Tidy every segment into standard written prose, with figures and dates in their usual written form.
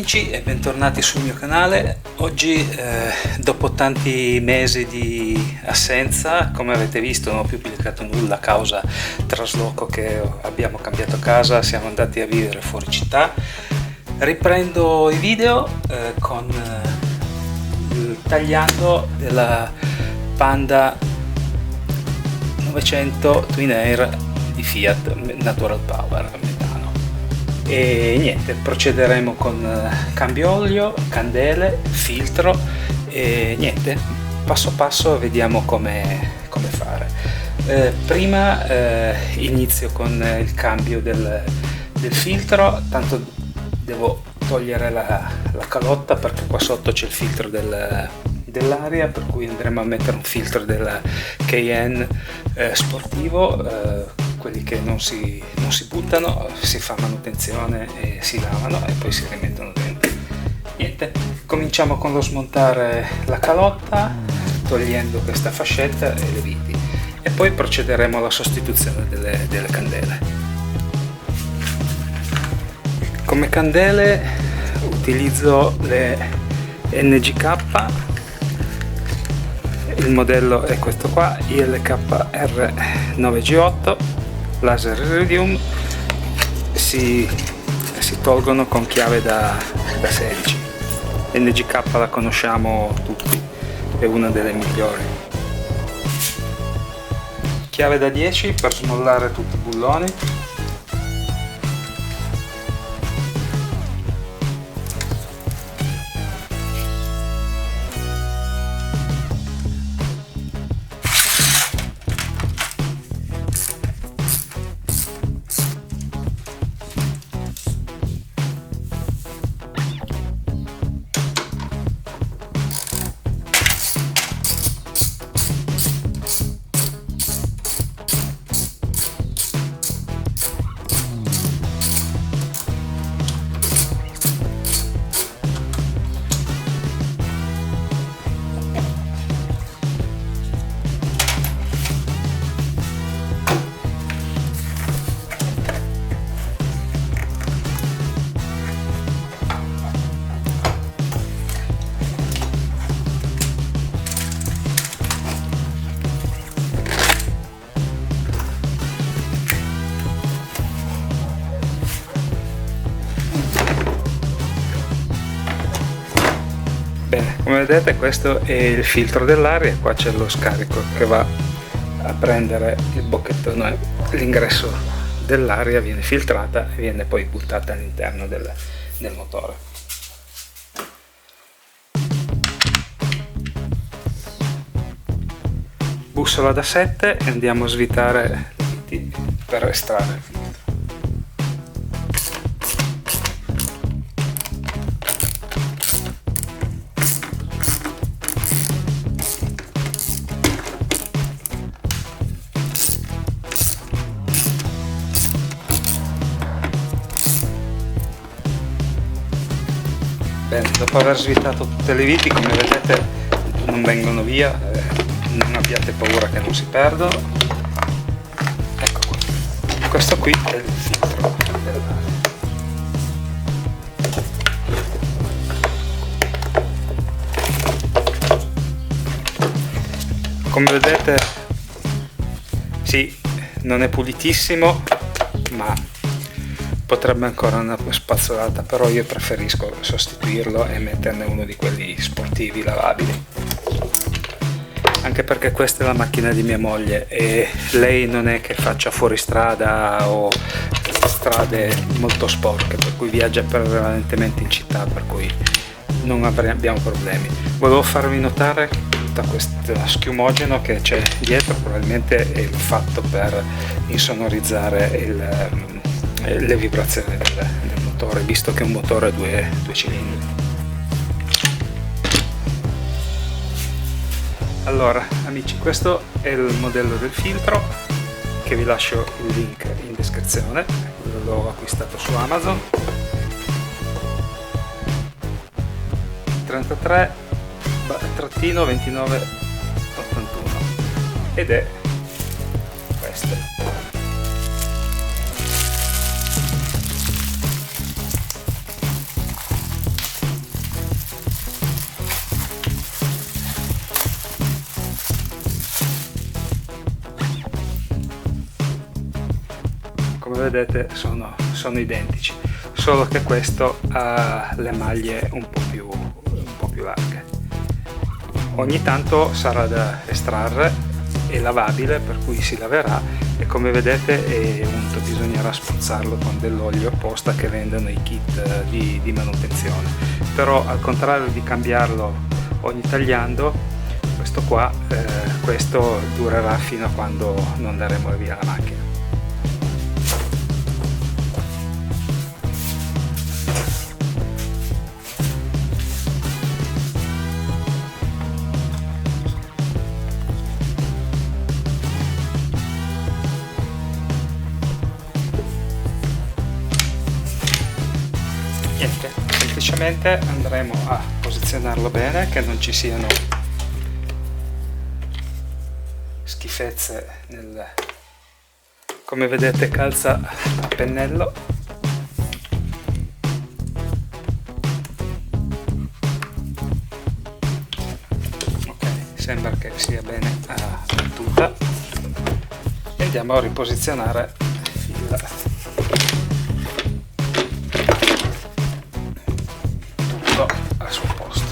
amici e bentornati sul mio canale. Oggi dopo tanti mesi di assenza, come avete visto non ho più pubblicato nulla a causa trasloco, che abbiamo cambiato casa, siamo andati a vivere fuori città. Riprendo i video con il tagliando della Panda 900 Twin Air di Fiat Natural Power metano. E niente, procederemo con cambio olio, candele, filtro e niente, passo passo vediamo come fare. Prima inizio con il cambio del filtro, tanto devo togliere la calotta perché qua sotto c'è il filtro dell'aria, per cui andremo a mettere un filtro della Cayenne sportivo, quelli che non si buttano, si fa manutenzione e si lavano e poi si rimettono dentro. Niente, cominciamo con lo smontare la calotta togliendo questa fascetta e le viti e poi procederemo alla sostituzione delle candele. Come candele utilizzo le NGK, il modello è questo qua, ILKR9G8 laser iridium, si tolgono con chiave da 16. NGK la conosciamo tutti, è una delle migliori. Chiave da 10 per smollare tutti i bulloni. Bene, come vedete questo è il filtro dell'aria, qua c'è lo scarico che va a prendere il bocchettone, l'ingresso dell'aria viene filtrata e viene poi buttata all'interno del motore. Bussola da 7 e andiamo a svitare le viti per estrarre il filtro. Bene, dopo aver svitato tutte le viti, come vedete non vengono via, non abbiate paura che non si perdono. Ecco qua, questo qui è il filtro dell'aria. Come vedete, sì, non è pulitissimo, ma potrebbe ancora una spazzolata, però io preferisco sostituirlo e metterne uno di quelli sportivi lavabili, anche perché questa è la macchina di mia moglie e lei non è che faccia fuoristrada o strade molto sporche, per cui viaggia prevalentemente in città, per cui non abbiamo problemi. Volevo farvi notare tutta questa schiumogeno che c'è dietro, probabilmente è il fatto per insonorizzare le vibrazioni del motore, visto che è un motore a due cilindri. Allora amici, questo è il modello del filtro, che vi lascio il link in descrizione, l'ho acquistato su Amazon. 33-2981 ed è questo. come vedete sono identici, solo che questo ha le maglie un po' più larghe. Ogni tanto sarà da estrarre, è lavabile, per cui si laverà, e come vedete è unto, bisognerà spruzzarlo con dell'olio apposta che vendono i kit di manutenzione. Però al contrario di cambiarlo ogni tagliando, questo durerà fino a quando non daremo via la macchina. Niente, semplicemente andremo a posizionarlo bene, che non ci siano schifezze come vedete calza a pennello. Ok, sembra che sia bene battuta, e andiamo a riposizionare tutto al suo posto.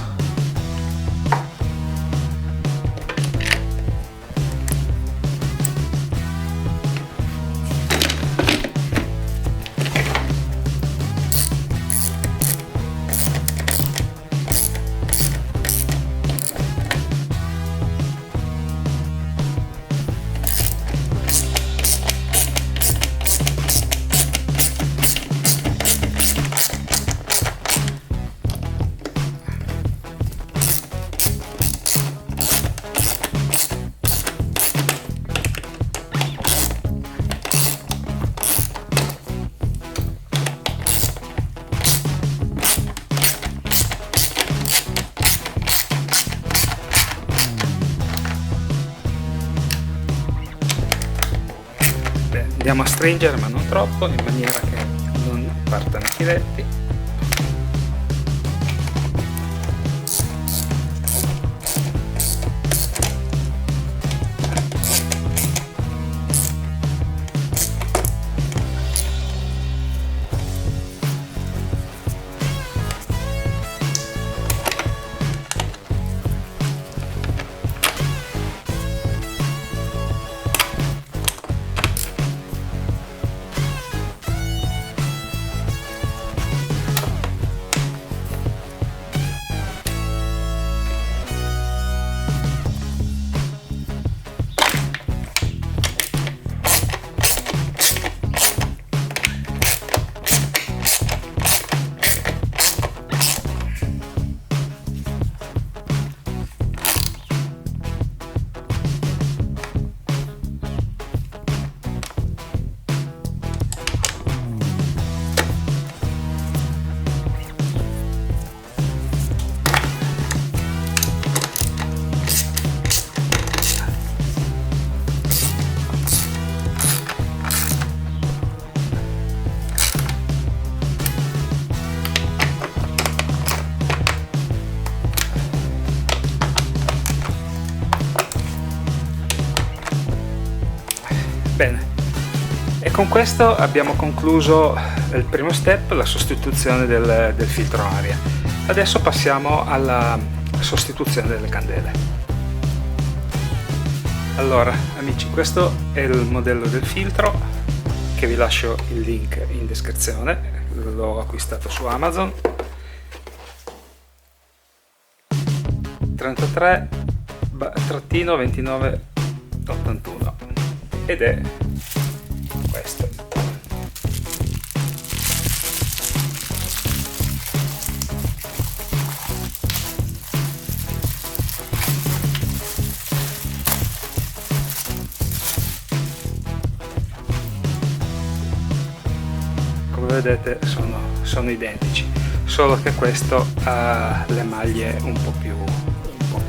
Andiamo a stringere, ma non troppo, in maniera che non partano i filetti. Bene, e con questo abbiamo concluso il primo step, la sostituzione del filtro aria. Adesso passiamo alla sostituzione delle candele. Allora amici, questo è il modello del filtro, che vi lascio il link in descrizione, l'ho acquistato su Amazon. 33-2981 ed è questo. Come vedete sono identici, solo che questo ha le maglie un po' più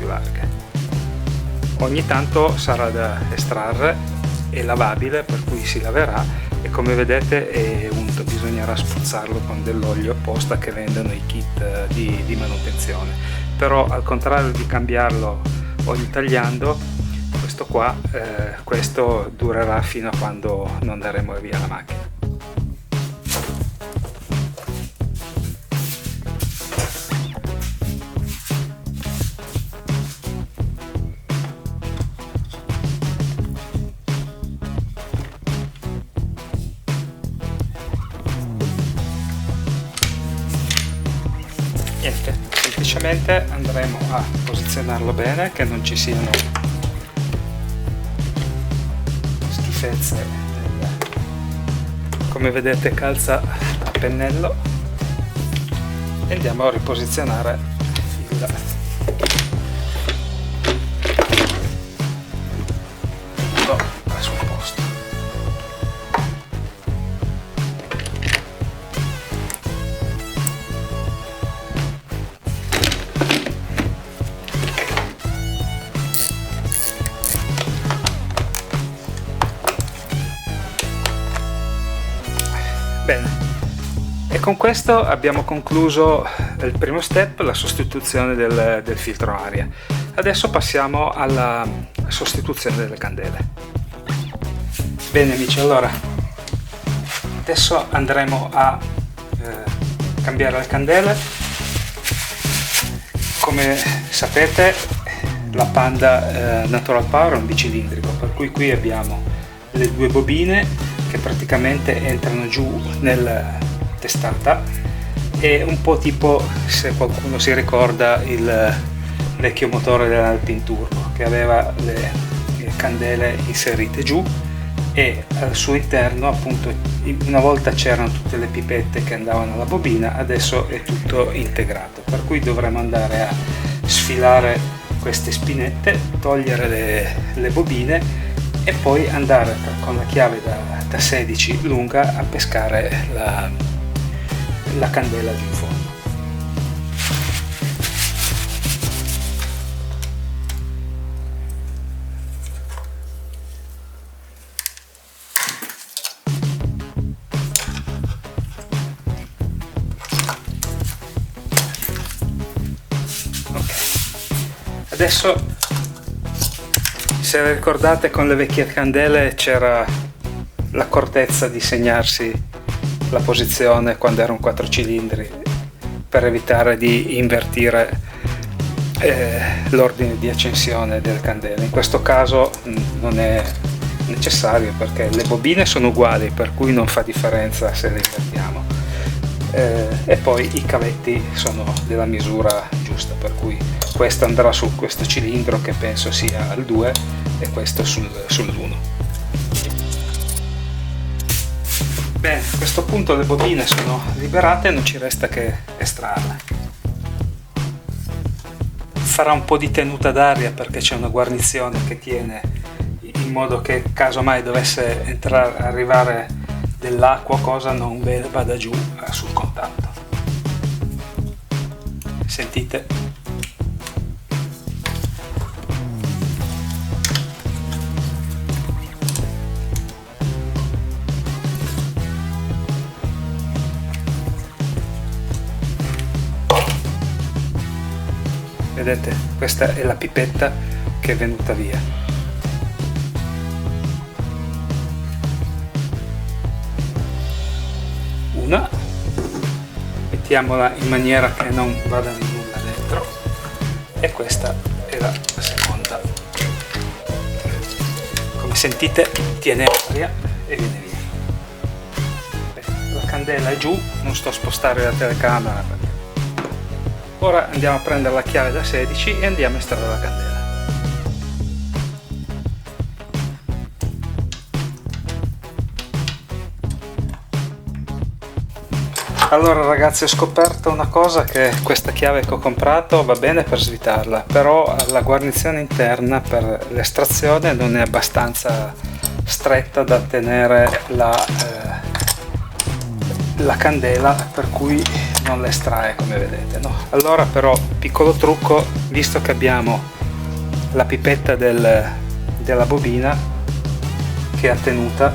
larghe. Ogni tanto sarà da estrarre, è lavabile, per cui si laverà, e come vedete è unto, bisognerà spruzzarlo con dell'olio apposta che vendono i kit di manutenzione. Però al contrario di cambiarlo ogni tagliando, questo durerà fino a quando non daremo via la macchina. niente, semplicemente andremo a posizionarlo bene, che non ci siano schifezze. Come vedete calza a pennello, e andiamo a riposizionare tutto al suo posto. Bene, e con questo abbiamo concluso il primo step, la sostituzione del filtro aria. Adesso passiamo alla sostituzione delle candele. Bene amici, allora adesso andremo a cambiare le candele. Come sapete la Panda Natural Power è un bicilindrico, per cui qui abbiamo le due bobine che praticamente entrano giù nella testata, e un po' tipo, se qualcuno si ricorda, il vecchio motore dell'Alpine Turbo che aveva le candele inserite giù, e al suo interno appunto una volta c'erano tutte le pipette che andavano alla bobina, adesso è tutto integrato, per cui dovremo andare a sfilare queste spinette, togliere le bobine e poi andare con la chiave da 16 lunga a pescare la candela giù in fondo. Ok, adesso, se ricordate, con le vecchie candele c'era l'accortezza di segnarsi la posizione quando era un 4 cilindri per evitare di invertire l'ordine di accensione delle candele. In questo caso non è necessario perché le bobine sono uguali, per cui non fa differenza se le invertiamo, e poi i cavetti sono della misura giusta, per cui questo andrà su questo cilindro che penso sia al 2 e questo sull'1. Bene, a questo punto le bobine sono liberate, non ci resta che estrarle. Farà un po' di tenuta d'aria perché c'è una guarnizione che tiene, in modo che caso mai dovesse arrivare dell'acqua o cosa non vada giù sul contatto. Sentite? Vedete, questa è la pipetta che è venuta via. Una, mettiamola in maniera che non vada nulla dentro, e questa è la seconda. Come sentite tiene aria e viene via. Bene, la candela è giù, non sto a spostare la telecamera perché... Ora andiamo a prendere la chiave da 16 e andiamo a estrarre la candela. Allora ragazzi, ho scoperto una cosa, che questa chiave che ho comprato va bene per svitarla, però la guarnizione interna per l'estrazione non è abbastanza stretta da tenere la candela, per cui non la estrae, come vedete, no? Allora però, piccolo trucco, visto che abbiamo la pipetta della bobina che è tenuta,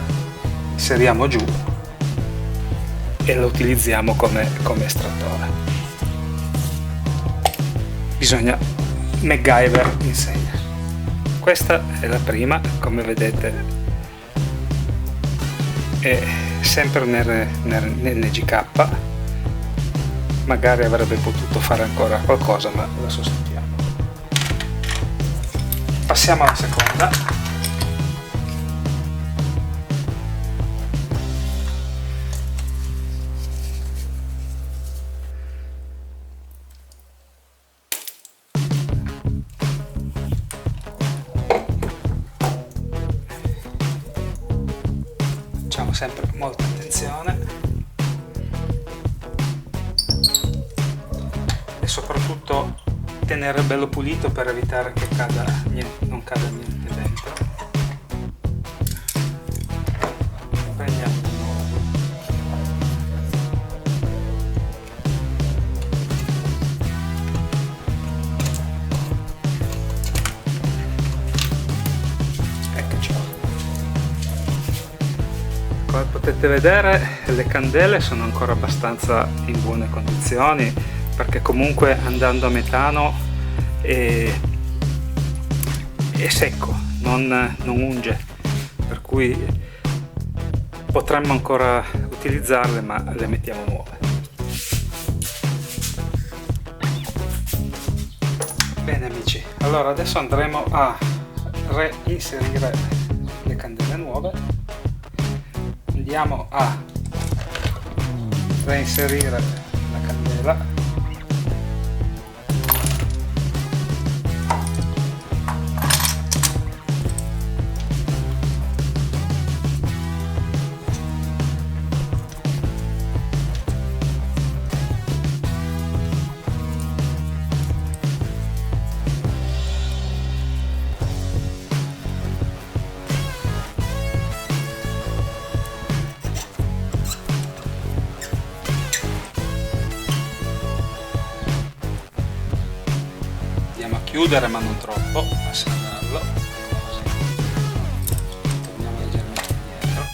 inseriamo giù e lo utilizziamo come estrattore. Bisogna, MacGyver insegna. Questa è la prima, come vedete è sempre un NGK, magari avrebbe potuto fare ancora qualcosa, ma la sostituiamo. Passiamo alla seconda. sempre molta attenzione e soprattutto tenere bello pulito per evitare che non cada niente dentro. Prendiamo di nuovo. Eccoci qua. Come potete vedere, le candele sono ancora abbastanza in buone condizioni, perché comunque andando a metano è secco, non unge, per cui potremmo ancora utilizzarle, ma le mettiamo nuove. Bene amici, allora adesso andremo a reinserire le candele nuove. Andiamo a reinserire la candela. Andiamo a chiudere, ma non troppo, a serrarlo, così. Torniamo leggermente indietro.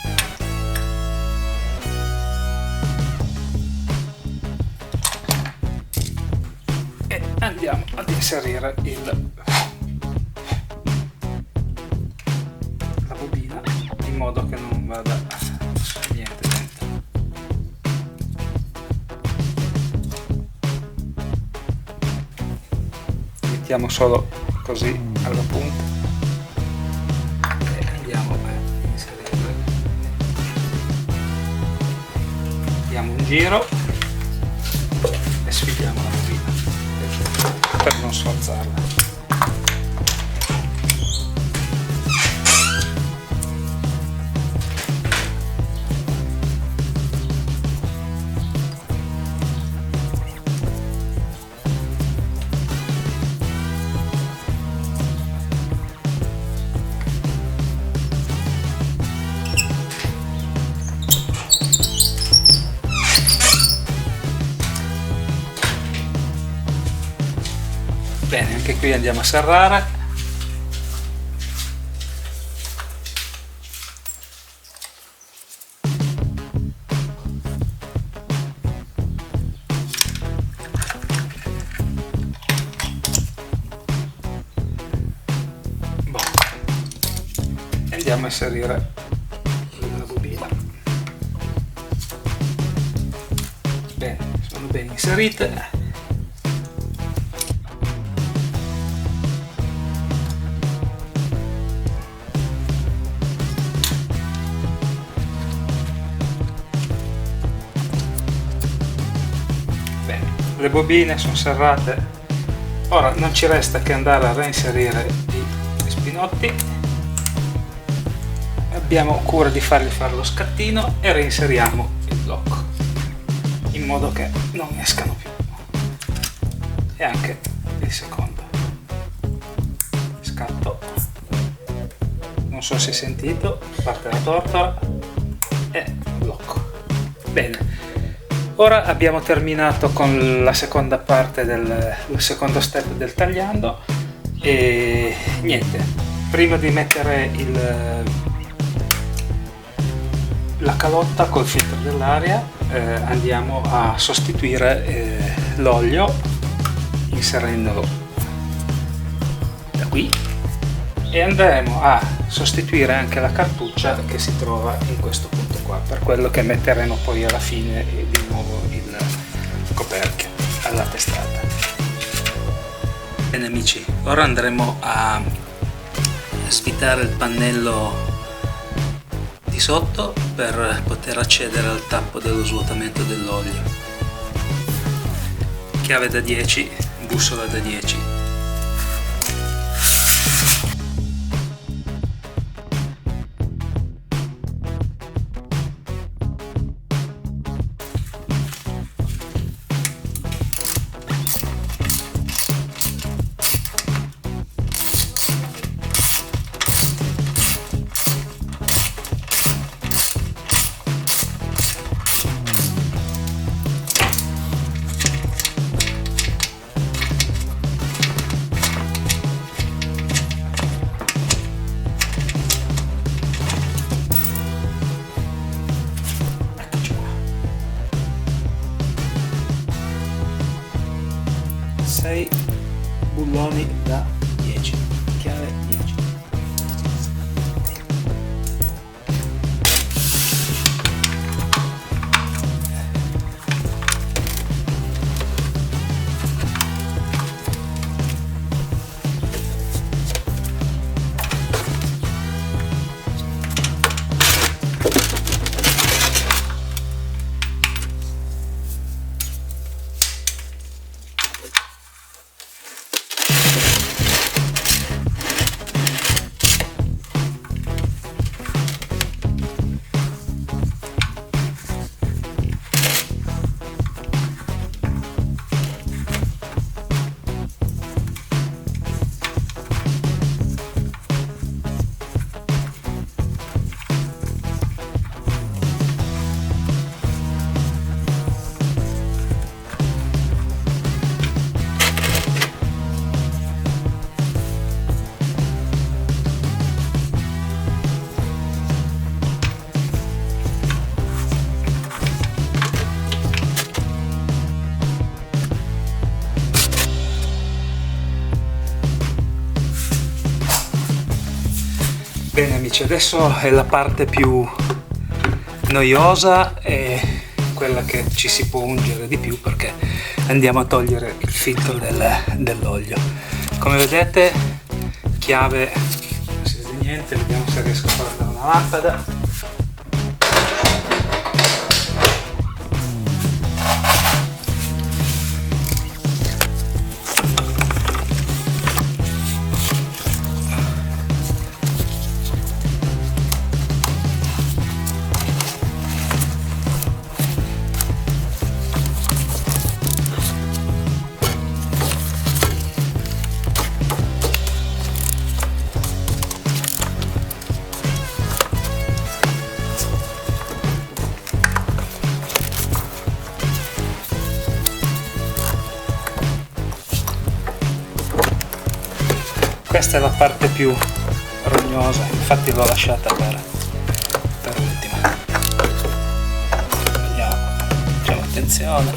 E andiamo ad inserire la bobina in modo che non vada niente dentro. Mettiamo solo così alla punta e andiamo a inserirle. Diamo un giro e sfidiamo la bobina per non sforzarla. Bene, anche qui andiamo a serrare. E andiamo a inserire la bobina. Bene, sono ben inserite. Le bobine sono serrate, ora non ci resta che andare a reinserire i spinotti. Abbiamo cura di fargli fare lo scattino e reinseriamo il blocco in modo che non escano più, e anche il secondo scatto. Non so se hai sentito, parte la tortola e blocco. Bene. Ora abbiamo terminato con la seconda parte il secondo step del tagliando e niente, prima di mettere la calotta col filtro dell'aria andiamo a sostituire l'olio inserendolo da qui e andremo a sostituire anche la cartuccia che si trova in questo punto qua, per quello che metteremo poi alla fine di nuovo il coperchio alla testata. Bene amici, ora andremo a svitare il pannello di sotto per poter accedere al tappo dello svuotamento dell'olio. Chiave da 10, bussola da 10. 6 bulloni da 10, chiave 10. Bene amici, adesso è la parte più noiosa e quella che ci si può ungere di più, perché andiamo a togliere il filtro dell'olio. Come vedete, chiave, non si vede niente, vediamo se riesco a prendere una lampada. Questa è la parte più rognosa, infatti l'ho lasciata per ultima. Facciamo attenzione,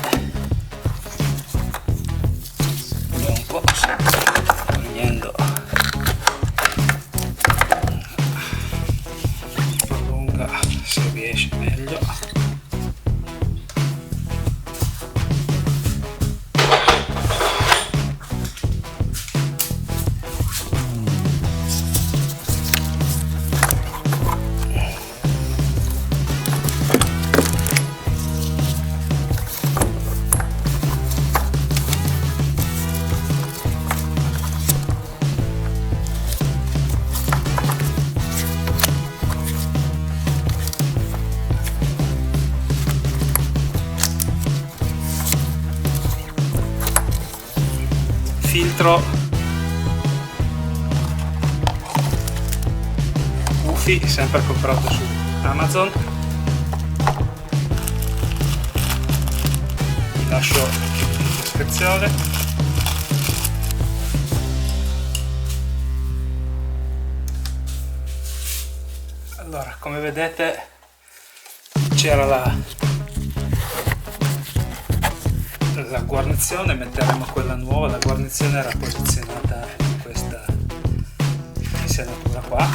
vediamo un po', togliendo un po' lunga, se riesce meglio. Filtro Ufi, sempre comprato su Amazon. Vi lascio in descrizione. Allora, come vedete c'era la guarnizione, metteremo quella nuova. La guarnizione era posizionata in questa insenatura qua.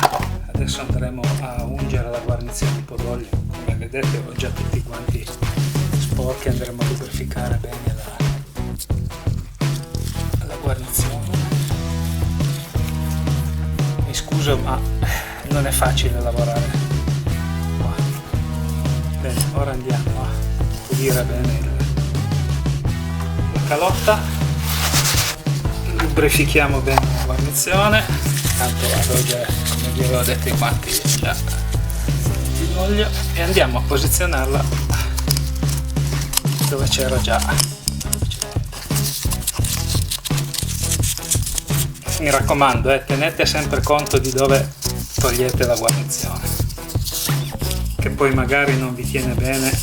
Adesso andremo a ungere la guarnizione di podolio. Come vedete ho già tutti i guanti sporchi, andremo a lubrificare bene la guarnizione. Mi scuso, ma non è facile lavorare qua. Bene, ora andiamo a pulire bene calotta, lubrifichiamo bene la guarnizione, tanto avevo già, come vi avevo detto, i guanti già di olio, e andiamo a posizionarla dove c'era già. Mi raccomando, tenete sempre conto di dove togliete la guarnizione, che poi magari non vi tiene bene.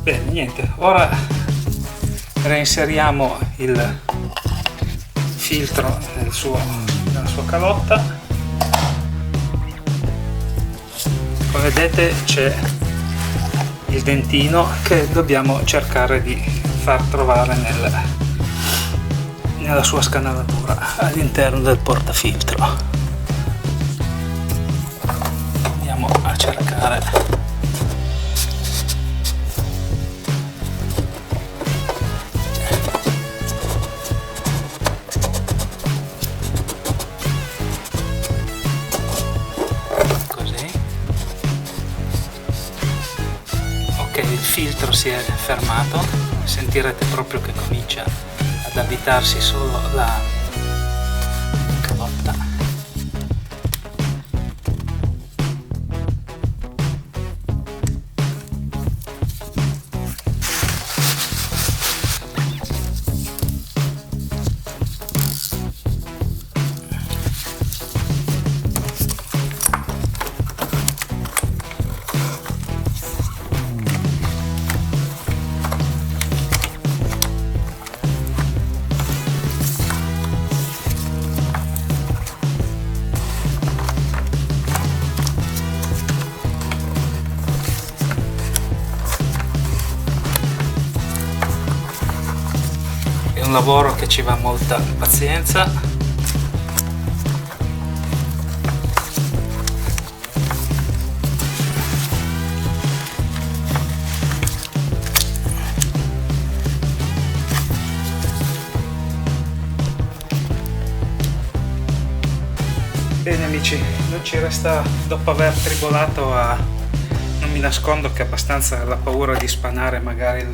Bene, niente, ora reinseriamo il filtro nella sua calotta. Come vedete c'è il dentino che dobbiamo cercare di far trovare nella sua scanalatura all'interno del portafiltro. Andiamo a cercare così. Ok, il filtro si è fermato, sentirete proprio che comincia ad avvitarsi solo la calotta. È un lavoro che ci va molta pazienza. Bene amici, non ci resta, dopo aver tribolato non mi nascondo che abbastanza la paura di spanare magari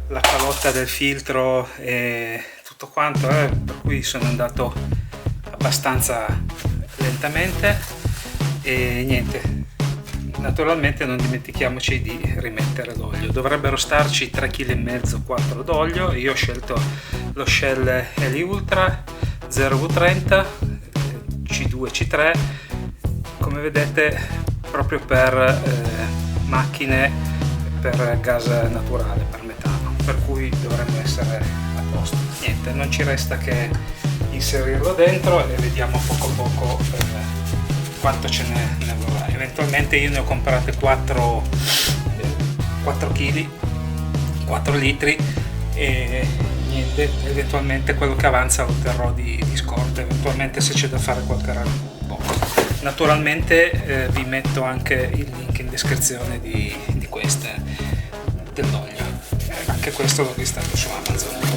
la calotta del filtro e tutto quanto, per cui sono andato abbastanza lentamente e niente, naturalmente non dimentichiamoci di rimettere l'olio. Dovrebbero starci 3,5 kg 4 d'olio. Io ho scelto lo Shell Eli Ultra 0V30 C2C3, come vedete, proprio per macchine per gas naturale, per metano, per cui dovremmo essere a posto. Niente, non ci resta che inserirlo dentro e vediamo poco a poco quanto ce ne vorrà. Eventualmente io ne ho comprate 4 kg, 4 litri e niente, eventualmente quello che avanza lo terrò di scorta, eventualmente se c'è da fare qualche ragù. Naturalmente vi metto anche il link in descrizione di queste dell'olio, anche questo l'ho acquistato su Amazon.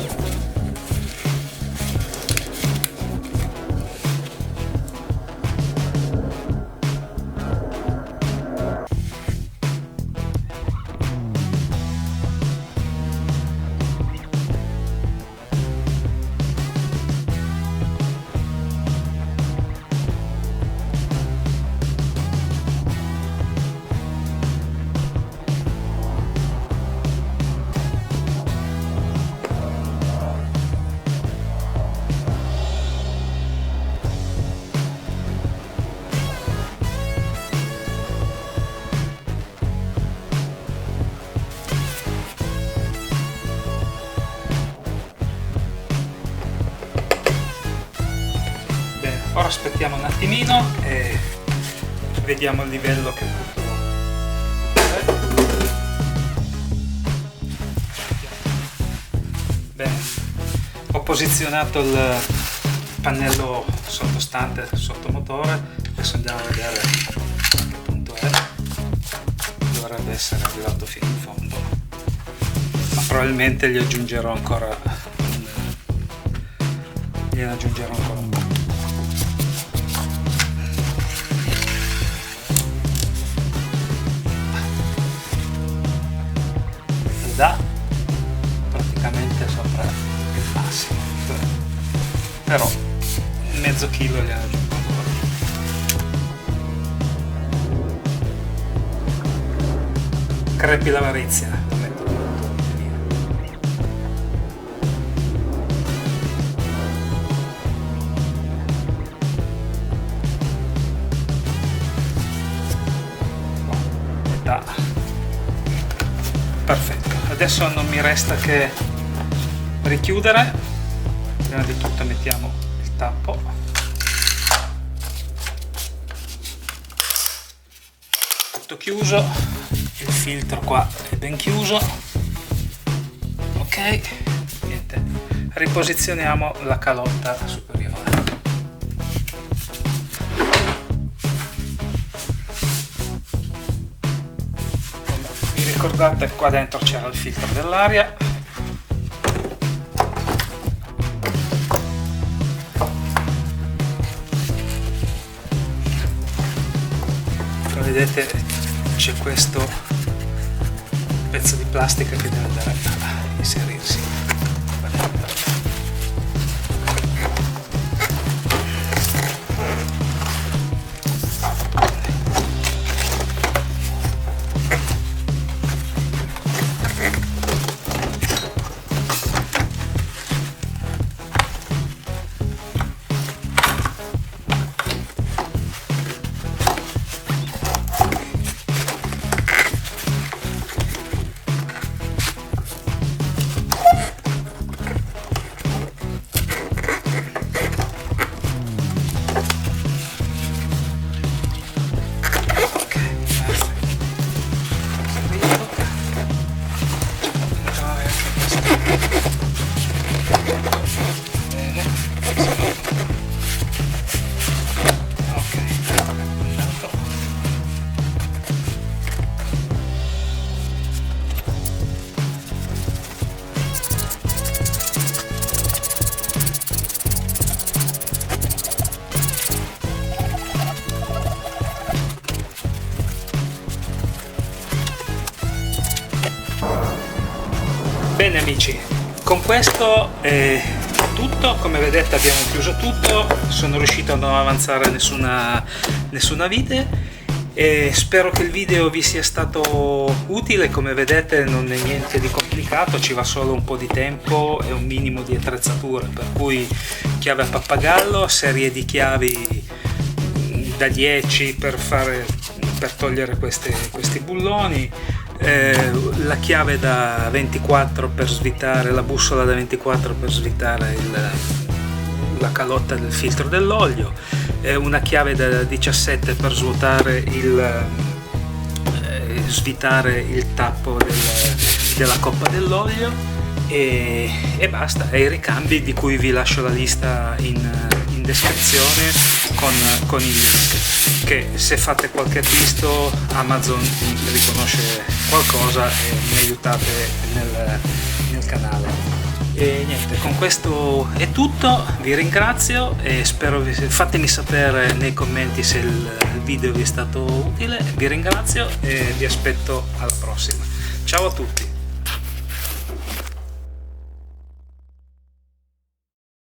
Ora aspettiamo un attimino e vediamo il livello che tutto è. Bene, ho posizionato il pannello sottostante sotto motore, adesso andiamo a vedere a che punto è. Dovrebbe essere arrivato fino in fondo, ma probabilmente gliene aggiungerò ancora un po'. Da praticamente sopra il massimo, però mezzo chilo gliene aggiungo ancora. Crepi l'avarizia, lo metto tutto via. Metà. Perfetto. Adesso non mi resta che richiudere. Prima di tutto mettiamo il tappo, tutto chiuso, il filtro qua è ben chiuso, ok, niente, riposizioniamo la calotta superiore. Vi ricordate qua dentro c'era il filtro dell'aria, vedete c'è questo pezzo di plastica che deve andare a inserirsi qua dentro. Bene amici, con questo è tutto. Come vedete abbiamo chiuso tutto, sono riuscito a non avanzare nessuna vite e spero che il video vi sia stato utile. Come vedete non è niente di complicato, ci va solo un po' di tempo e un minimo di attrezzatura, per cui chiave a pappagallo, serie di chiavi da 10 per togliere questi bulloni, la chiave da 24 per svitare, la bussola da 24 per svitare la calotta del filtro dell'olio, una chiave da 17 per svuotare svitare il tappo della coppa dell'olio e basta. E i ricambi di cui vi lascio la lista in descrizione con il link, che se fate qualche acquisto Amazon riconosce qualcosa e mi aiutate nel canale. E niente, con questo è tutto, vi ringrazio e spero fatemi sapere nei commenti se il video vi è stato utile. Vi ringrazio e vi aspetto alla prossima. Ciao a tutti.